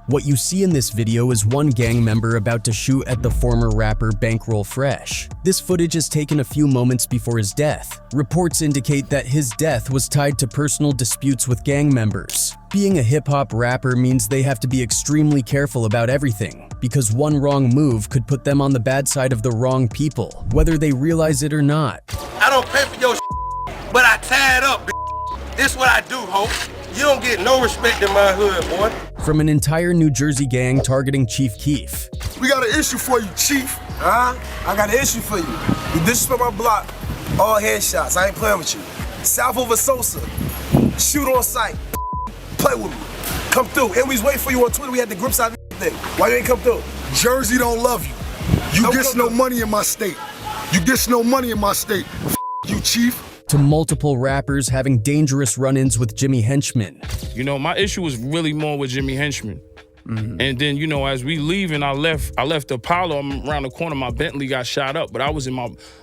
What you see in this video is one gang member about to shoot at the former rapper Bankroll Fresh. This footage is taken a few moments before his death. Reports indicate that his death was tied to personal disputes with gang members. Being a hip-hop rapper means they have to be extremely careful about everything, because one wrong move could put them on the bad side of the wrong people, whether they realize it or not. I don't pay for your but I tie it up, This what I do, ho. You don't get no respect in my hood, boy. From an entire New Jersey gang targeting Chief Keef. We got an issue for you, Chief. Huh? I got an issue for you. You disrespect my block, all headshots. I ain't playing with you. South over Sosa, shoot on sight. Play with me. Come through. And we was waiting for you on Twitter. We had the grips out of the thing. Why you ain't come through? Jersey don't love you. You get no money in my state. You get no money in my state. You, Chief. To multiple rappers having dangerous run-ins with Jimmy Henchman. You know, my issue was really more with Jimmy Henchman. And then, you know, as we leaving, I left Apollo. I'm around the corner, my Bentley got shot up, but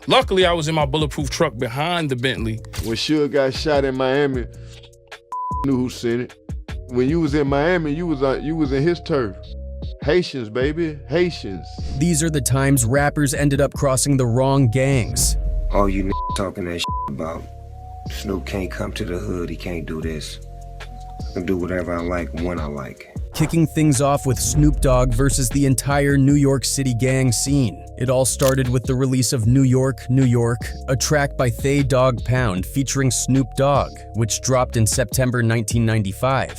luckily I was in my bulletproof truck behind the Bentley. When Suge got shot in Miami, knew who sent it. When you was in Miami, you was in his turf. Haitians, baby, Haitians. These are the times rappers ended up crossing the wrong gangs. All you talking that about Snoop can't come to the hood, he can't do this. I can do whatever I like when I like. Kicking things off with Snoop Dogg versus the entire New York City gang scene. It all started with the release of New York, New York, a track by Thay Dog Pound featuring Snoop Dogg, which dropped in September 1995.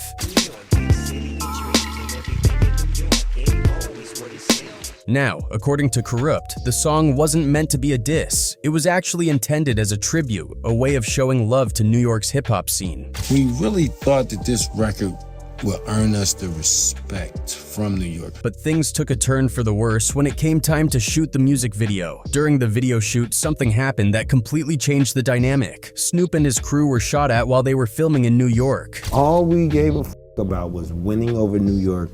Now, according to Corrupt, the song wasn't meant to be a diss. It was actually intended as a tribute, a way of showing love to New York's hip-hop scene. We really thought that this record will earn us the respect from New York. But things took a turn for the worse when it came time to shoot the music video. During the video shoot, something happened that completely changed the dynamic. Snoop and his crew were shot at while they were filming in New York. All we gave a about was winning over New York.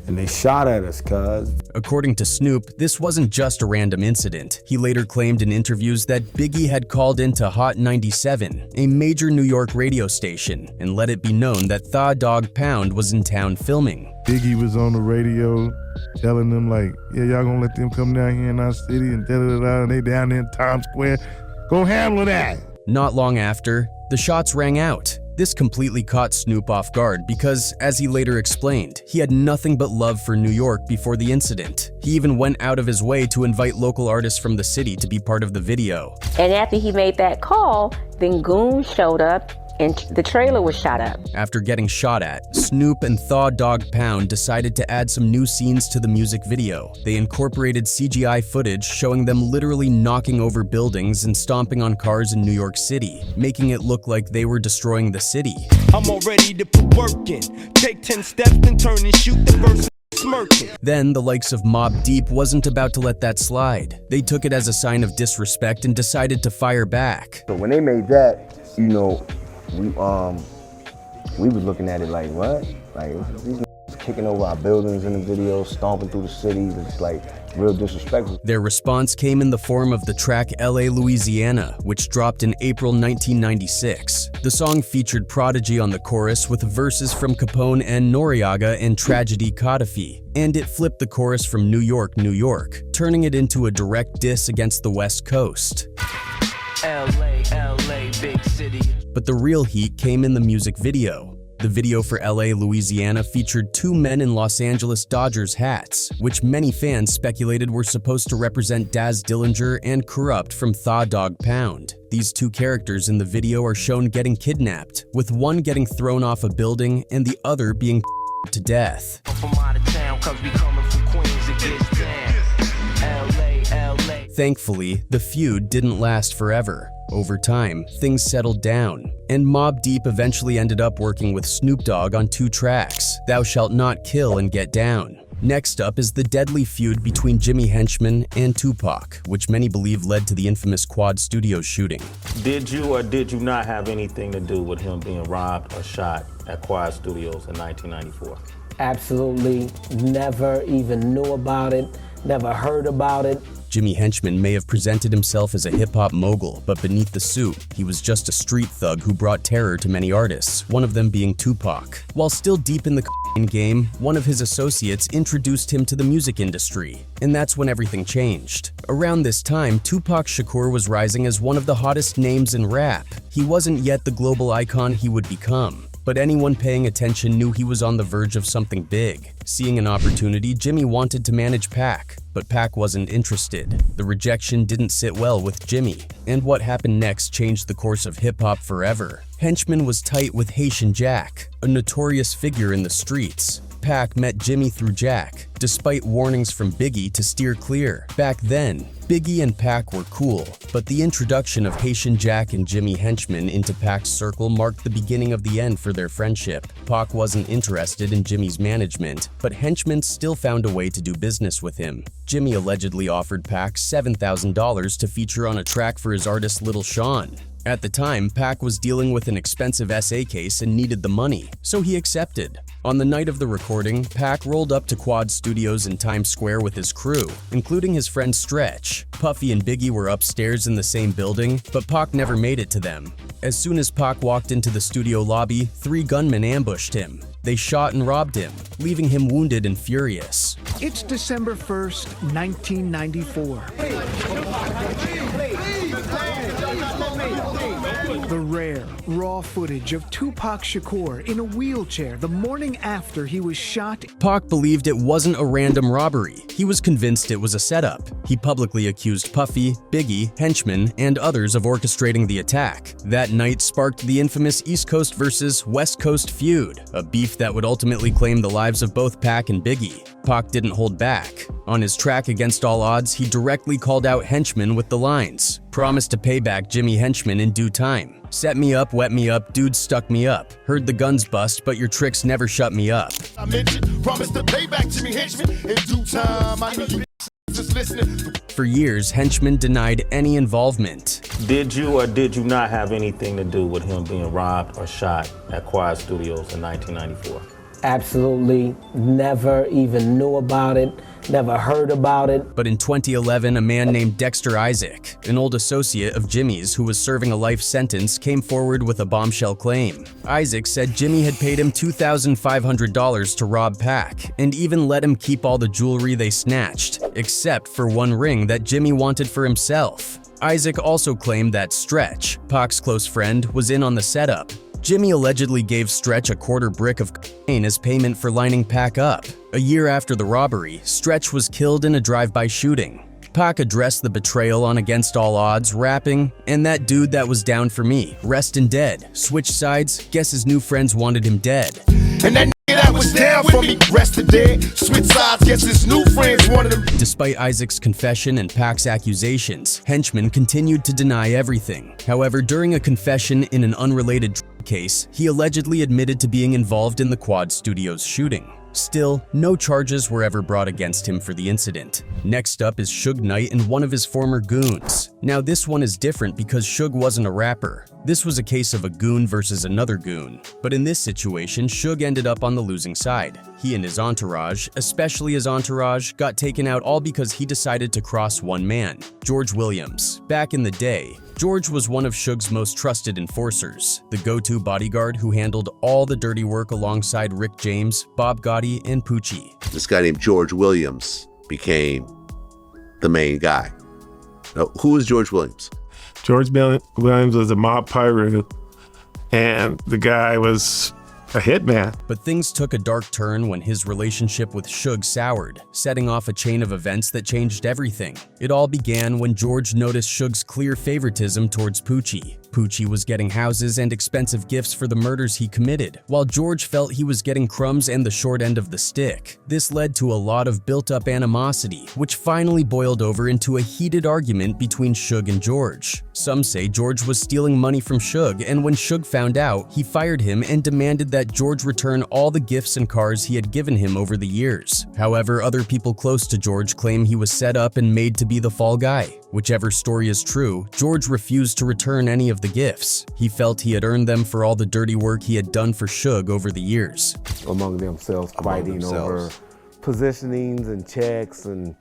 And they shot at us, cuz. According to Snoop, this wasn't just a random incident. He later claimed in interviews that Biggie had called into Hot 97, a major New York radio station, and let it be known that Thay Dog Pound was in town filming. Biggie was on the radio telling them like, yeah, y'all gonna let them come down here in our city and da-da-da-da, and they down there in Times Square. Go handle that. Not long after, the shots rang out. This completely caught Snoop off guard because, as he later explained, he had nothing but love for New York before the incident. He even went out of his way to invite local artists from the city to be part of the video. And after he made that call, then goons showed up and the trailer was shot up. After getting shot at, Snoop and Thay Dog Pound decided to add some new scenes to the music video. They incorporated CGI footage showing them literally knocking over buildings and stomping on cars in New York City, making it look like they were destroying the city. I'm all ready to put work in. Take 10 steps and turn and shoot the verse. Smirking. Then the likes of Mobb Deep wasn't about to let that slide. They took it as a sign of disrespect and decided to fire back. So when they made that, you know, we was looking at it like, what? Like, these kicking over our buildings in the video, stomping through the city, it was like real disrespectful. Their response came in the form of the track LA, Louisiana, which dropped in April 1996. The song featured Prodigy on the chorus with verses from Capone and Noriega and Tragedy Khadafi, and it flipped the chorus from New York, New York, turning it into a direct diss against the West Coast. LA, big city. But the real heat came in the music video. The video for LA, Louisiana featured two men in Los Angeles Dodgers hats, which many fans speculated were supposed to represent Daz Dillinger and Corrupt from Thay Dog Pound. These two characters in the video are shown getting kidnapped, with one getting thrown off a building and the other being to death. Thankfully, the feud didn't last forever. Over time, things settled down, and Mobb Deep eventually ended up working with Snoop Dogg on two tracks, Thou Shalt Not Kill and Get Down. Next up is the deadly feud between Jimmy Henchman and Tupac, which many believe led to the infamous Quad Studios shooting. Did you or did you not have anything to do with him being robbed or shot at Quad Studios in 1994? Absolutely never even knew about it, never heard about it. Jimmy Henchman may have presented himself as a hip-hop mogul, but beneath the suit, he was just a street thug who brought terror to many artists, one of them being Tupac. While still deep in the game, one of his associates introduced him to the music industry, and that's when everything changed. Around this time, Tupac Shakur was rising as one of the hottest names in rap. He wasn't yet the global icon he would become, but anyone paying attention knew he was on the verge of something big. Seeing an opportunity, Jimmy wanted to manage Pac, but Pac wasn't interested. The rejection didn't sit well with Jimmy, and what happened next changed the course of hip-hop forever. Henchman was tight with Haitian Jack, a notorious figure in the streets. Pac met Jimmy through Jack, despite warnings from Biggie to steer clear. Back then, Biggie and Pac were cool, but the introduction of Haitian Jack and Jimmy Henchman into Pac's circle marked the beginning of the end for their friendship. Pac wasn't interested in Jimmy's management, but Henchman still found a way to do business with him. Jimmy allegedly offered Pac $7,000 to feature on a track for his artist Lil Sean. At the time, Pac was dealing with an expensive SA case and needed the money, so he accepted. On the night of the recording, Pac rolled up to Quad Studios in Times Square with his crew, including his friend Stretch. Puffy and Biggie were upstairs in the same building, but Pac never made it to them. As soon as Pac walked into the studio lobby, 3 gunmen ambushed him. They shot and robbed him, leaving him wounded and furious. It's December 1st, 1994. The rare, raw footage of Tupac Shakur in a wheelchair the morning after he was shot. Pac believed it wasn't a random robbery. He was convinced it was a setup. He publicly accused Puffy, Biggie, Henchman, and others of orchestrating the attack. That night sparked the infamous East Coast versus West Coast feud, a beef that would ultimately claim the lives of both Pac and Biggie. Pac didn't hold back. On his track Against All Odds, he directly called out Henchman with the lines, "Promised to pay back Jimmy Henchman in due time. Set me up, wet me up, dude stuck me up. Heard the guns bust, but your tricks never shut me up." I mentioned, promised to pay back Jimmy Henchman in due time. I need you just listening. For years, Henchman denied any involvement. Did you or did you not have anything to do with him being robbed or shot at Quad Studios in 1994? Absolutely never even knew about it, never heard about it. But in 2011, a man named Dexter Isaac, an old associate of Jimmy's who was serving a life sentence, came forward with a bombshell claim. Isaac said Jimmy had paid him $2,500 to rob Pac, and even let him keep all the jewelry they snatched, except for one ring that Jimmy wanted for himself. Isaac also claimed that Stretch, Pac's close friend, was in on the setup. Jimmy allegedly gave Stretch a quarter brick of cocaine as payment for lining Pac up. A year after the robbery, Stretch was killed in a drive-by shooting. Pac addressed the betrayal on Against All Odds, rapping, "And that dude that was down for me, restin' dead. Switch sides, guess his new friends wanted him dead." And that that was down for me, rested dead. Switch sides, guess his new friends wanted him. Despite Isaac's confession and Pac's accusations, Henchman continued to deny everything. However, during a confession in an unrelated case, he allegedly admitted to being involved in the Quad Studios shooting. Still, no charges were ever brought against him for the incident. Next up is Suge Knight and one of his former goons. Now this one is different because Suge wasn't a rapper. This was a case of a goon versus another goon. But in this situation, Suge ended up on the losing side. He and his entourage, especially his entourage, got taken out all because he decided to cross one man, George Williams. Back in the day, George was one of Suge's most trusted enforcers, the go-to bodyguard who handled all the dirty work alongside Rick James, Bob Gotti, and Poochie. This guy named George Williams became the main guy. Now, who is George Williams? George Williams was a mob pirate, and the guy was a hitman. But things took a dark turn when his relationship with Suge soured, setting off a chain of events that changed everything. It all began when George noticed Suge's clear favoritism towards Poochie. Poochie was getting houses and expensive gifts for the murders he committed, while George felt he was getting crumbs and the short end of the stick. This led to a lot of built-up animosity, which finally boiled over into a heated argument between Suge and George. Some say George was stealing money from Suge, and when Suge found out, he fired him and demanded that George return all the gifts and cars he had given him over the years. However, other people close to George claim he was set up and made to be the fall guy. Whichever story is true, George refused to return any of the gifts. He felt he had earned them for all the dirty work he had done for Suge over the years. Among themselves, fighting over positionings and checks and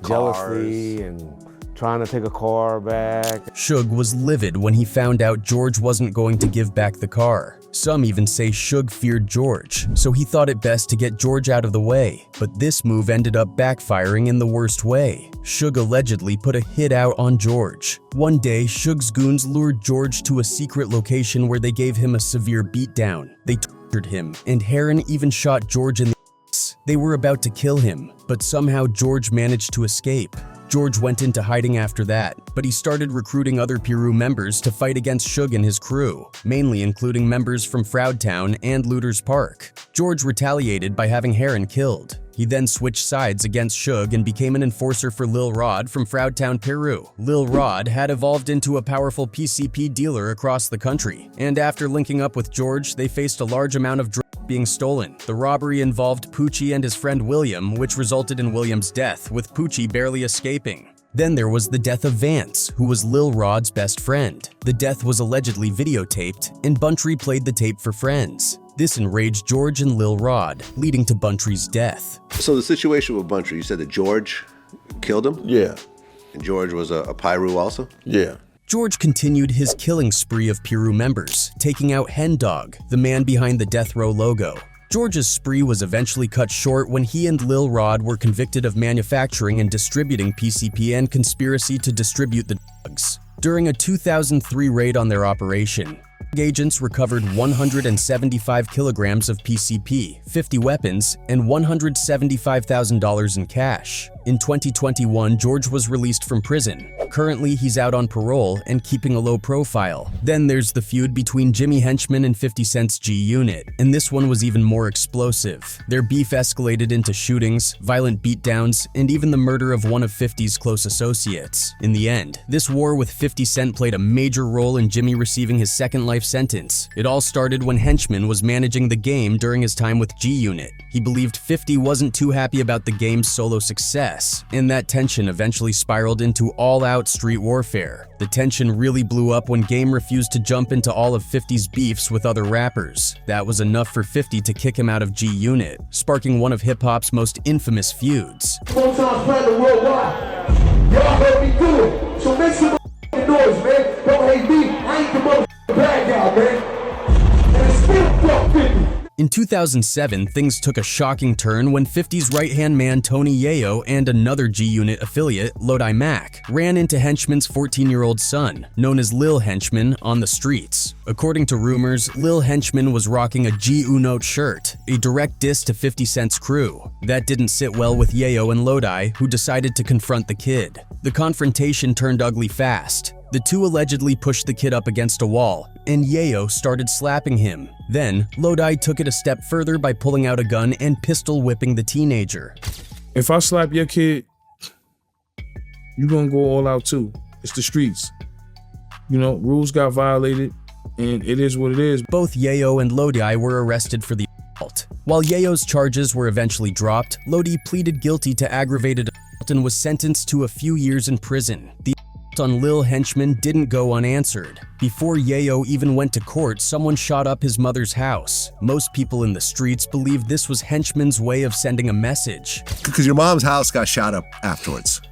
jealousy and trying to take a car back. Suge was livid when he found out George wasn't going to give back the car. Some even say Suge feared George, so he thought it best to get George out of the way. But this move ended up backfiring in the worst way. Suge allegedly put a hit out on George. One day, Suge's goons lured George to a secret location where they gave him a severe beatdown. They tortured him, and Heron even shot George in the ass. They were about to kill him, but somehow George managed to escape. George went into hiding after that, but he started recruiting other Piru members to fight against Suge and his crew, mainly including members from Froudtown and Looters Park. George retaliated by having Heron killed. He then switched sides against Suge and became an enforcer for Lil Rod from Froudtown, Peru. Lil Rod had evolved into a powerful PCP dealer across the country, and after linking up with George, they faced a large amount of drugs being stolen. The robbery involved Poochie and his friend William, which resulted in William's death, with Poochie barely escaping. Then there was the death of Vance, who was Lil Rod's best friend. The death was allegedly videotaped, and Buntry played the tape for friends. This enraged George and Lil Rod, leading to Buntry's death. So the situation with Buntry, you said that George killed him? Yeah. And George was a Piru also? Yeah. George continued his killing spree of Piru members, taking out Hen Dog, the man behind the Death Row logo. George's spree was eventually cut short when he and Lil Rod were convicted of manufacturing and distributing PCP and conspiracy to distribute the drugs. During a 2003 raid on their operation, agents recovered 175 kilograms of PCP, 50 weapons, and $175,000 in cash. In 2021, George was released from prison. Currently, he's out on parole and keeping a low profile. Then there's the feud between Jimmy Henchman and 50 Cent's G-Unit, and this one was even more explosive. Their beef escalated into shootings, violent beatdowns, and even the murder of one of 50's close associates. In the end, this war with 50 Cent played a major role in Jimmy receiving his second life sentence. It all started when Henchman was managing the game during his time with G-Unit. He believed 50 wasn't too happy about the game's solo success, and that tension eventually spiraled into all-out street warfare. The tension really blew up when Game refused to jump into all of 50's beefs with other rappers. That was enough for 50 to kick him out of G-Unit, sparking one of hip-hop's most infamous feuds. Sometimes platinum worldwide. Y'all heard me do it. So make some noise, man. Don't hate me. I ain't the bad guy, man. And it's still fuck 50. In 2007, things took a shocking turn when 50's right-hand man Tony Yayo and another G-Unit affiliate, Lodi Mac, ran into Henchman's 14-year-old son, known as Lil Henchman, on the streets. According to rumors, Lil Henchman was rocking a G-Unit shirt, a direct diss to 50 Cent's crew. That didn't sit well with Yayo and Lodi, who decided to confront the kid. The confrontation turned ugly fast. The two allegedly pushed the kid up against a wall, and Yayo started slapping him. Then, Lodi took it a step further by pulling out a gun and pistol whipping the teenager. If I slap your kid, you gonna go all out too. It's the streets. You know, rules got violated, and it is what it is. Both Yayo and Lodi were arrested for the assault. While Yayo's charges were eventually dropped, Lodi pleaded guilty to aggravated assault and was sentenced to a few years in prison. The on Lil Henchman didn't go unanswered. Before Yayo even went to court, someone shot up his mother's house. Most people in the streets believed this was Henchman's way of sending a message. Because your mom's house got shot up afterwards.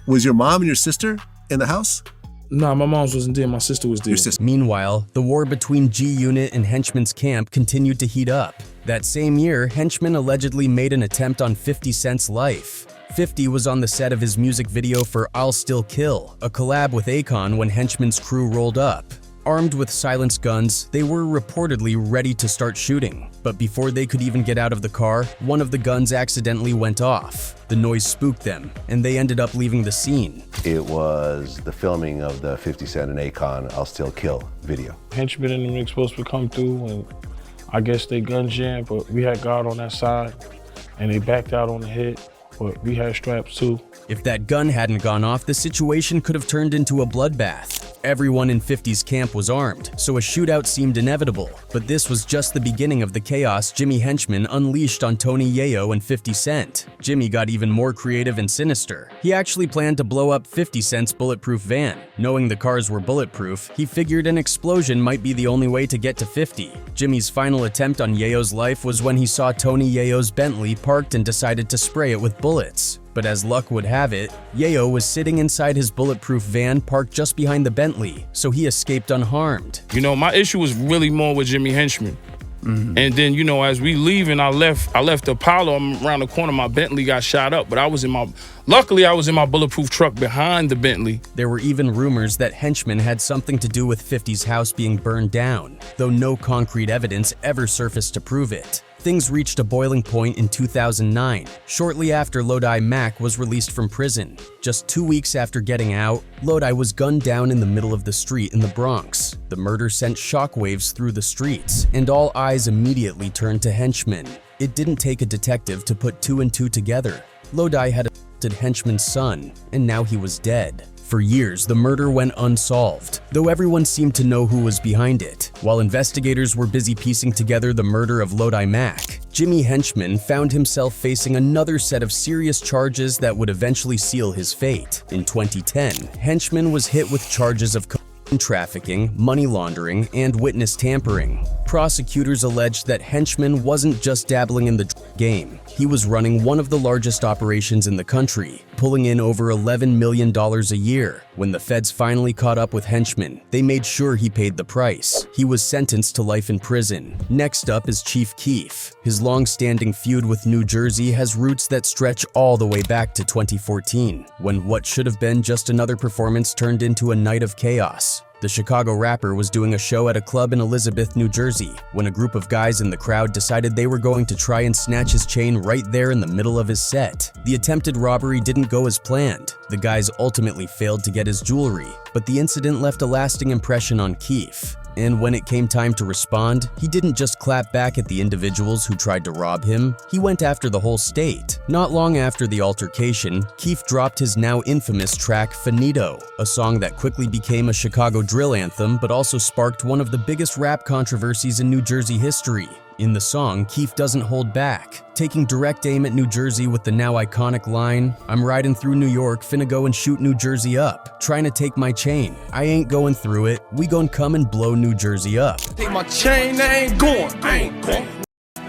Was your mom and your sister in the house? Nah, my mom's wasn't there, my sister was there. Meanwhile, the war between G-Unit and Henchman's camp continued to heat up. That same year, Henchman allegedly made an attempt on 50 Cent's life. 50 was on the set of his music video for I'll Still Kill, a collab with Akon when Henchman's crew rolled up. Armed with silenced guns, they were reportedly ready to start shooting. But before they could even get out of the car, one of the guns accidentally went off. The noise spooked them, and they ended up leaving the scene. It was the filming of the 50 Cent and Akon I'll Still Kill video. Henchman and them were supposed to come through, and I guess they gun jammed, but we had God on that side, and they backed out on the hit. But we had straps too. If that gun hadn't gone off, the situation could have turned into a bloodbath. Everyone in 50's camp was armed, so a shootout seemed inevitable. But this was just the beginning of the chaos Jimmy Henchman unleashed on Tony Yayo and 50 Cent. Jimmy got even more creative and sinister. He actually planned to blow up 50 Cent's bulletproof van. Knowing the cars were bulletproof, he figured an explosion might be the only way to get to 50. Jimmy's final attempt on Yayo's life was when he saw Tony Yayo's Bentley parked and decided to spray it with bullets. But as luck would have it, Yayo was sitting inside his bulletproof van parked just behind the Bentley, so he escaped unharmed. You know, my issue was really more with Jimmy Henchman. And then, you know, as we leaving, I left the Apollo. I'm around the corner, my Bentley got shot up, but luckily I was in my bulletproof truck behind the Bentley. There were even rumors that Henchman had something to do with 50's house being burned down, though no concrete evidence ever surfaced to prove it. Things reached a boiling point in 2009, shortly after Lodi Mack was released from prison. Just 2 weeks after getting out, Lodi was gunned down in the middle of the street in the Bronx. The murder sent shockwaves through the streets, and all eyes immediately turned to Henchman. It didn't take a detective to put 2 and 2 together. Lodi had assaulted Henchman's son, and now he was dead. For years, the murder went unsolved, though everyone seemed to know who was behind it. While investigators were busy piecing together the murder of Lodi Mack, Jimmy Henchman found himself facing another set of serious charges that would eventually seal his fate. In 2010, Henchman was hit with charges of trafficking, money laundering, and witness tampering. Prosecutors alleged that Henchman wasn't just dabbling in the game. He was running one of the largest operations in the country, pulling in over $11 million a year. When the feds finally caught up with Henchman, they made sure he paid the price. He was sentenced to life in prison. Next up is Chief Keef. His long-standing feud with New Jersey has roots that stretch all the way back to 2014, when what should have been just another performance turned into a night of chaos. The Chicago rapper was doing a show at a club in Elizabeth, New Jersey, when a group of guys in the crowd decided they were going to try and snatch his chain right there in the middle of his set. The attempted robbery didn't go as planned. The guys ultimately failed to get his jewelry, but the incident left a lasting impression on Keef. And when it came time to respond, he didn't just clap back at the individuals who tried to rob him, he went after the whole state. Not long after the altercation, Keef dropped his now infamous track Finito, a song that quickly became a Chicago drill anthem but also sparked one of the biggest rap controversies in New Jersey history. In the song, Keef doesn't hold back, taking direct aim at New Jersey with the now iconic line, "I'm riding through New York, finna go and shoot New Jersey up, trying to take my chain. I ain't going through it, we gon' come and blow New Jersey up." Take my chain, I ain't going.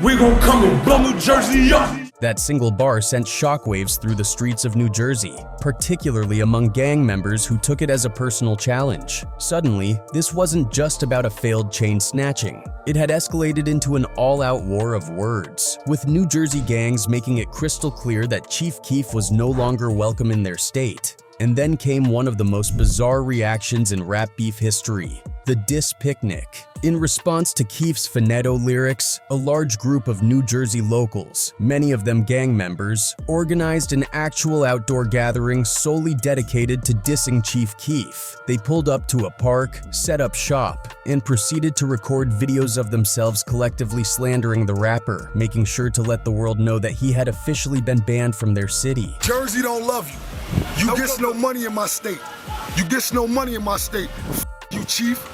We gon' come and blow New Jersey up. That single bar sent shockwaves through the streets of New Jersey, particularly among gang members who took it as a personal challenge. Suddenly, this wasn't just about a failed chain snatching. It had escalated into an all-out war of words, with New Jersey gangs making it crystal clear that Chief Keef was no longer welcome in their state. And then came one of the most bizarre reactions in rap beef history, the diss picnic. In response to Keef's Finetto lyrics, a large group of New Jersey locals, many of them gang members, organized an actual outdoor gathering solely dedicated to dissing Chief Keef. They pulled up to a park, set up shop, and proceeded to record videos of themselves collectively slandering the rapper, making sure to let the world know that he had officially been banned from their city. Jersey don't love you. You get no money in my state. You get no money in my state. You chief.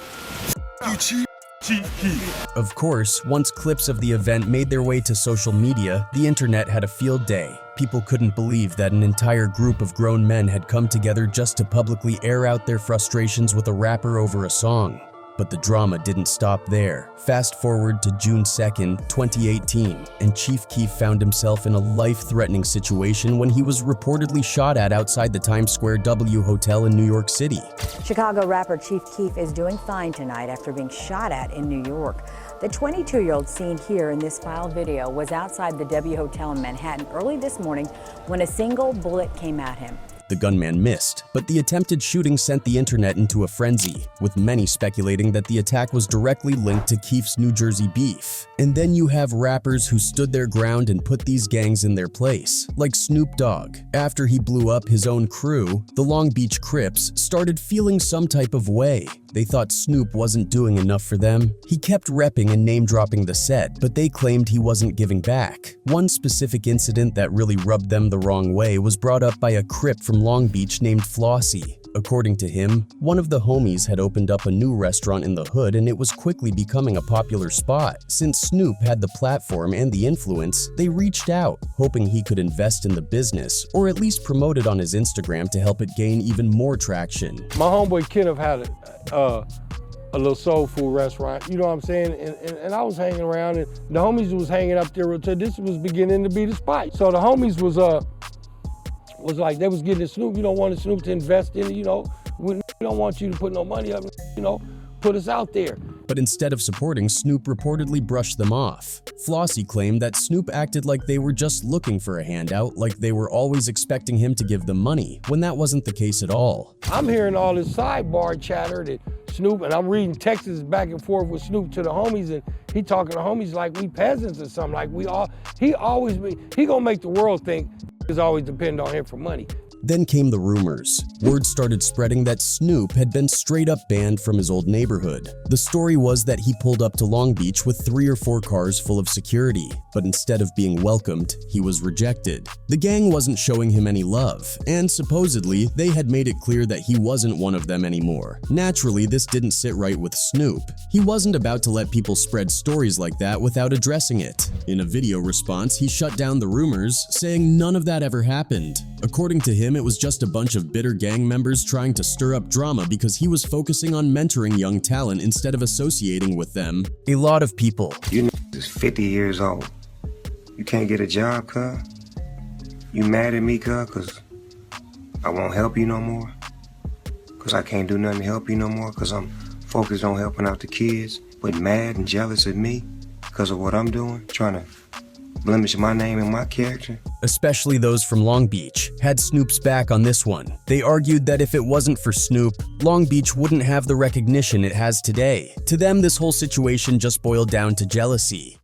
You chief. Chief Keef. Of course, once clips of the event made their way to social media, the internet had a field day. People couldn't believe that an entire group of grown men had come together just to publicly air out their frustrations with a rapper over a song. But the drama didn't stop there. Fast forward to June 2nd, 2018, and Chief Keef found himself in a life-threatening situation when he was reportedly shot at outside the Times Square W Hotel in New York City. Chicago rapper Chief Keef is doing fine tonight after being shot at in New York. The 22-year-old seen here in this filed video was outside the W Hotel in Manhattan early this morning when a single bullet came at him. The gunman missed, but the attempted shooting sent the internet into a frenzy, with many speculating that the attack was directly linked to Keef's New Jersey beef. And then you have rappers who stood their ground and put these gangs in their place, like Snoop Dogg. After he blew up his own crew, the Long Beach Crips started feeling some type of way. They thought Snoop wasn't doing enough for them. He kept repping and name-dropping the set, but they claimed he wasn't giving back. One specific incident that really rubbed them the wrong way was brought up by a Crip from Long Beach named Flossie. According to him, one of the homies had opened up a new restaurant in the hood and it was quickly becoming a popular spot. Since Snoop had the platform and the influence, they reached out, hoping he could invest in the business or at least promote it on his Instagram to help it gain even more traction. My homeboy Kenneth had a little soul food restaurant, you know what I'm saying? And I was hanging around and the homies was hanging up there until this was beginning to be the spot. So the homies was was like, they was getting the Snoop, you don't want the Snoop to invest in it, you know. We don't want you to put no money up, you know, put us out there. But instead of supporting, Snoop reportedly brushed them off. Flossie claimed that Snoop acted like they were just looking for a handout, like they were always expecting him to give them money, when that wasn't the case at all. I'm hearing all this sidebar chatter that Snoop, and I'm reading texts back and forth with Snoop to the homies, and he talking to homies like we peasants or something, like he gonna make the world think is always depend on him for money. Then came the rumors. Word started spreading that Snoop had been straight up banned from his old neighborhood. The story was that he pulled up to Long Beach with 3 or 4 cars full of security, but instead of being welcomed, he was rejected. The gang wasn't showing him any love, and supposedly, they had made it clear that he wasn't one of them anymore. Naturally, this didn't sit right with Snoop. He wasn't about to let people spread stories like that without addressing it. In a video response, he shut down the rumors, saying none of that ever happened. According to him, it was just a bunch of bitter gang members trying to stir up drama because he was focusing on mentoring young talent instead of associating with them. A lot of people. You is 50 years old. You can't get a job, cuz? You mad at me, cuz? Because I won't help you no more? Because I can't do nothing to help you no more? Because I'm focused on helping out the kids, but mad and jealous at me because of what I'm doing? Trying to blemish my name and my character? Especially those from Long Beach had Snoop's back on this one. They argued that if it wasn't for Snoop, Long Beach wouldn't have the recognition it has today. To them, this whole situation just boiled down to jealousy.